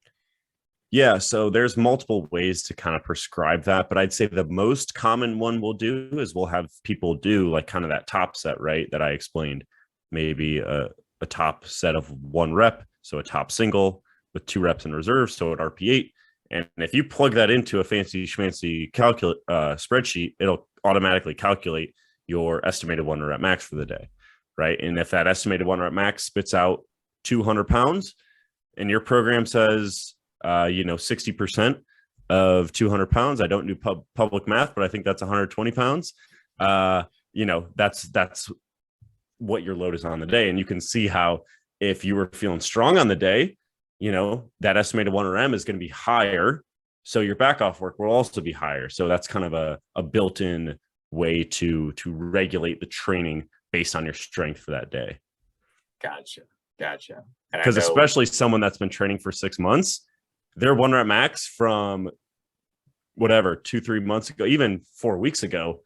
Yeah, so there's multiple ways to kind of prescribe that, but I'd say the most common one we'll do is we'll have people do like kind of that top set, right, that I explained, maybe a top set of 1 rep, so a top single with 2 reps in reserve, so at RP8, And if you plug that into a fancy schmancy spreadsheet, it'll automatically calculate your estimated 1 rep max for the day, right? And if that estimated 1 rep max spits out 200 pounds, and your program says, 60% of 200 pounds, I don't do public math, but I think that's 120 pounds. That's what your load is on the day. And you can see how if you were feeling strong on the day, that estimated 1 RM is going to be higher. So your back off work will also be higher. So that's kind of a built-in way to regulate the training based on your strength for that day. Gotcha. Because especially someone that's been training for 6 months, their 1 rep max from whatever, 2-3 months ago, even 4 weeks ago,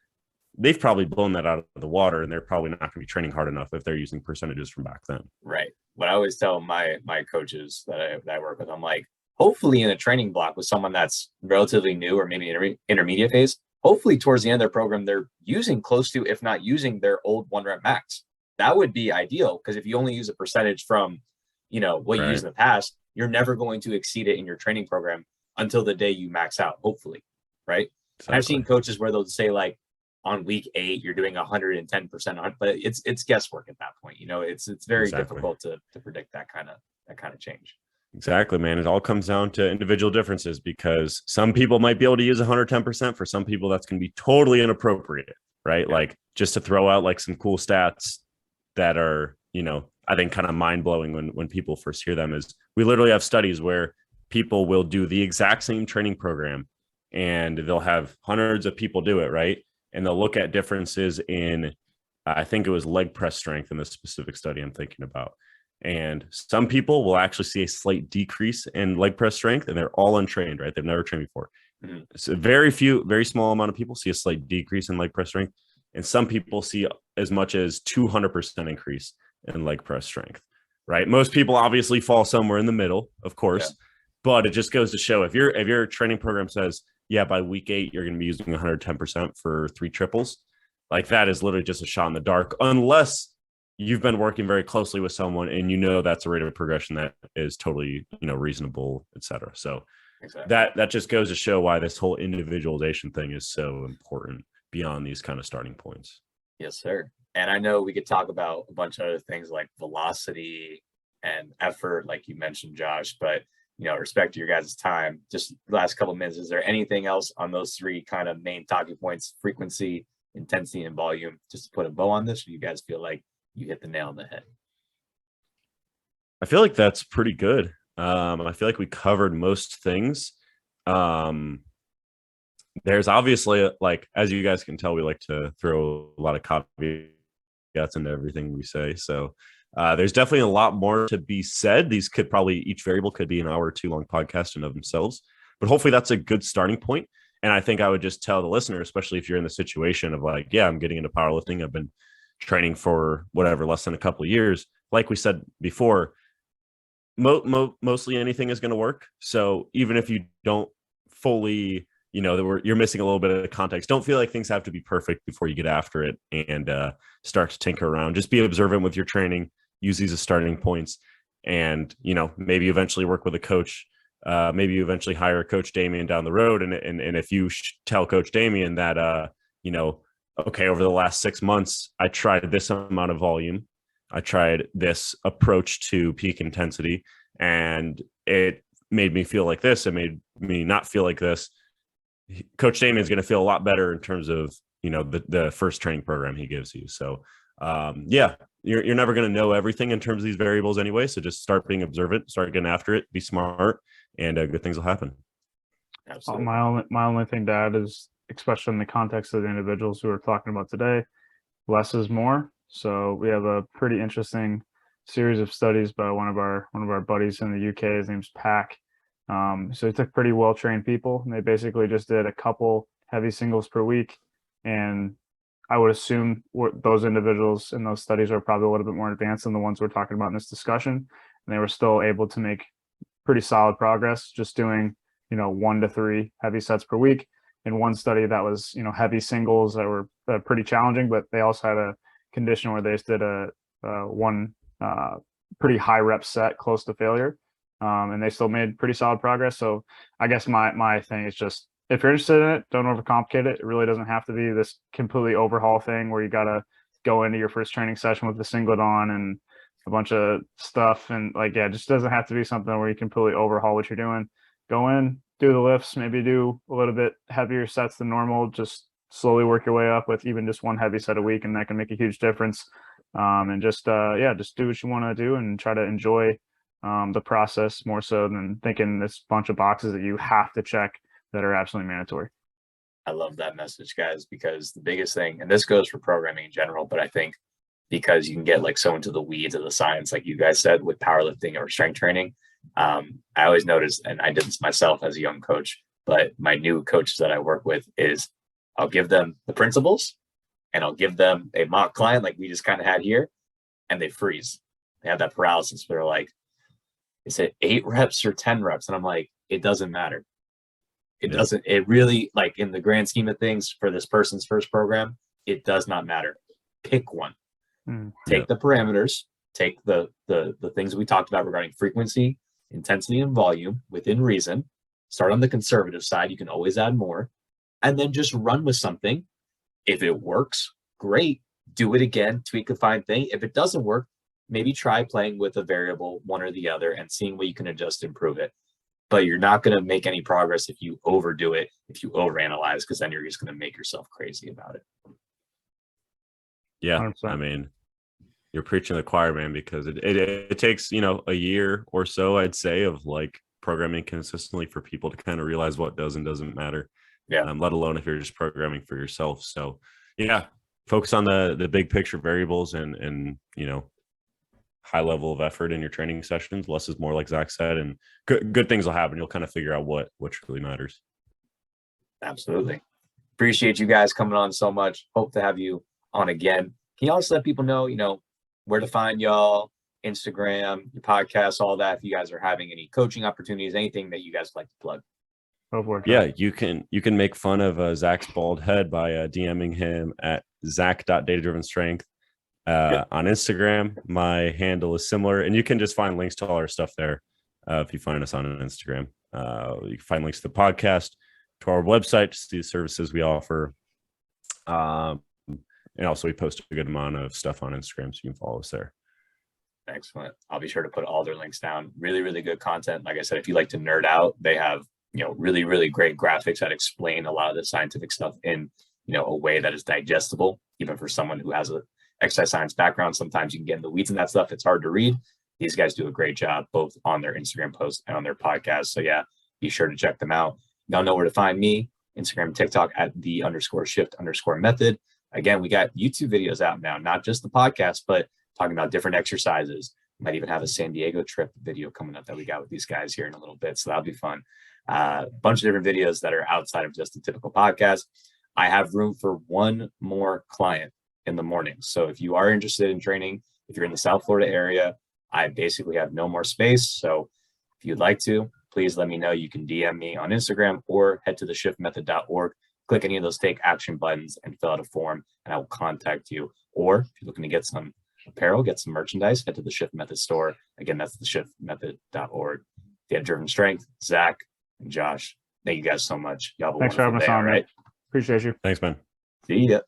they've probably blown that out of the water, and they're probably not going to be training hard enough if they're using percentages from back then. Right. What I always tell my coaches that I work with, I'm like, hopefully in a training block with someone that's relatively new or maybe intermediate phase, hopefully towards the end of their program, they're using close to, if not using their old 1 rep max. That would be ideal, because if you only use a percentage from, what you used in the past, you're never going to exceed it in your training program until the day you max out, hopefully. Right. Exactly. And I've seen coaches where they'll say, like, on week 8, you're doing 110%, but it's guesswork at that point. It's very difficult to predict that kind of change. Exactly, man. It all comes down to individual differences, because some people might be able to use 110%. For some people, that's going to be totally inappropriate, right? Yeah. Like, just to throw out like some cool stats that are, I think kind of mind blowing when people first hear them, is we literally have studies where people will do the exact same training program and they'll have hundreds of people do it, right? And they'll look at differences in, I think it was leg press strength in this specific study I'm thinking about. And some people will actually see a slight decrease in leg press strength, and they're all untrained, right? They've never trained before. Mm-hmm. So very small amount of people see a slight decrease in leg press strength. And some people see as much as 200% increase in leg press strength, right? Most people obviously fall somewhere in the middle, of course, but it just goes to show, if your training program says, yeah, by week 8, you're going to be using 110% for 3 triples. Like, that is literally just a shot in the dark, unless you've been working very closely with someone and that's a rate of progression that is totally, reasonable, et cetera. So exactly. that just goes to show why this whole individualization thing is so important beyond these kind of starting points. Yes, sir. And I know we could talk about a bunch of other things like velocity and effort, like you mentioned, Josh, but respect to your guys' time, just the last couple of minutes, is there anything else on those 3 kind of main talking points: frequency, intensity, and volume, just to put a bow on this? Or you guys feel like you hit the nail on the head? I feel like that's pretty good. I feel like we covered most things. There's obviously, like, as you guys can tell, we like to throw a lot of caveats into everything we say. So there's definitely a lot more to be said. Each variable could be an hour or 2 long podcast in of themselves, but hopefully that's a good starting point. And I think I would just tell the listener, especially if you're in the situation of like, yeah, I'm getting into powerlifting, I've been training for whatever, less than a couple of years. Like we said before, mostly anything is going to work. So even if you don't fully, you're missing a little bit of the context, don't feel like things have to be perfect before you get after it and start to tinker around. Just be observant with your training, use these as starting points, and, maybe eventually work with a coach. Maybe you eventually hire Coach Damien down the road. And if you tell Coach Damien that, okay, over the last 6 months, I tried this amount of volume, I tried this approach to peak intensity, and it made me feel like this, it made me not feel like this. Coach Damien is going to feel a lot better in terms of, the first training program he gives you. So, you're never going to know everything in terms of these variables anyway. So just start being observant, start getting after it, be smart, and good things will happen. Absolutely. My only thing to add is, especially in the context of the individuals who are talking about today, less is more. So we have a pretty interesting series of studies by one of our buddies in the UK. His name's Pack. So he took pretty well-trained people, and they basically just did a couple heavy singles per week. And I would assume those individuals in those studies are probably a little bit more advanced than the ones we're talking about in this discussion. And they were still able to make pretty solid progress just doing, 1 to 3 heavy sets per week. In one study that was, heavy singles that were pretty challenging, but they also had a condition where they just did one pretty high rep set close to failure. and they still made pretty solid progress. So I guess my thing is just, if you're interested in it, don't overcomplicate it. It really doesn't have to be this completely overhaul thing where you got to go into your first training session with the singlet on and a bunch of stuff. And like, yeah, it just doesn't have to be something where you completely overhaul what you're doing. Go in, do the lifts, maybe do a little bit heavier sets than normal, just slowly work your way up with even just one heavy set a week, and that can make a huge difference. And just just do what you want to do and try to enjoy the process more so than thinking this bunch of boxes that you have to check that are absolutely mandatory. I love that message, guys, because the biggest thing, and this goes for programming in general, but I think because you can get like so into the weeds of the science, like you guys said, with powerlifting or strength training. I always notice, and I did this myself as a young coach, but my new coaches that I work with is I'll give them the principles and I'll give them a mock client like we just kind of had here, and they freeze. They have that paralysis. They're like, is it 8 reps or 10 reps? And I'm like, it doesn't matter. It doesn't, it really, like in the grand scheme of things for this person's first program, it does not matter. Pick one. Take the parameters, take the things we talked about regarding frequency, intensity, and volume within reason. Start on the conservative side. You can always add more, and then just run with something. If it works, great. Do it again, tweak a fine thing. If it doesn't work, maybe try playing with a variable, one or the other, and seeing what you can adjust to improve it. But you're not going to make any progress if you overdo it, if you overanalyze, because then you're just going to make yourself crazy about it. Yeah, 100%. I mean, you're preaching to the choir, man, because it takes, a year or so, I'd say, of like programming consistently for people to kind of realize what does and doesn't matter. Yeah. Let alone if you're just programming for yourself. So yeah, focus on the big picture variables and high level of effort in your training sessions. Less is more, like Zach said, and good things will happen. You'll kind of figure out what really matters. Absolutely. Appreciate you guys coming on so much. Hope to have you on again. Can you also let people know, where to find y'all, Instagram, your podcast, all that, if you guys are having any coaching opportunities, anything that you guys like to plug? Yeah, you can make fun of Zach's bald head by DMing him at zach.datadrivenstrength. On Instagram, my handle is similar, and you can just find links to all our stuff there. If you find us on Instagram, you can find links to the podcast, to our website, to see the services we offer. And also we post a good amount of stuff on Instagram, so you can follow us there. Excellent. I'll be sure to put all their links down. Really, really good content. Like I said, if you like to nerd out, they have, really, really great graphics that explain a lot of the scientific stuff in, a way that is digestible, even for someone who has a exercise science background. Sometimes you can get in the weeds and that stuff. It's hard to read. These guys do a great job, both on their Instagram posts and on their podcast. So yeah, be sure to check them out. Y'all know where to find me, Instagram and TikTok at _shift_method. Again, we got YouTube videos out now, not just the podcast, but talking about different exercises. Might even have a San Diego trip video coming up that we got with these guys here in a little bit. So that'll be fun. A bunch of different videos that are outside of just a typical podcast. I have room for one more client in the morning. So if you are interested in training, if you're in the South Florida area, I basically have no more space. So if you'd like to, please let me know. You can DM me on Instagram or head to theshiftmethod.org. Click any of those take action buttons and fill out a form, and I will contact you. Or if you're looking to get some apparel, get some merchandise, head to the Shift Method store. Again, that's theshiftmethod.org. Data Driven Strength, Zach and Josh, thank you guys so much. Y'all have a Thanks for having us on, right? Appreciate you. Thanks, man. See ya.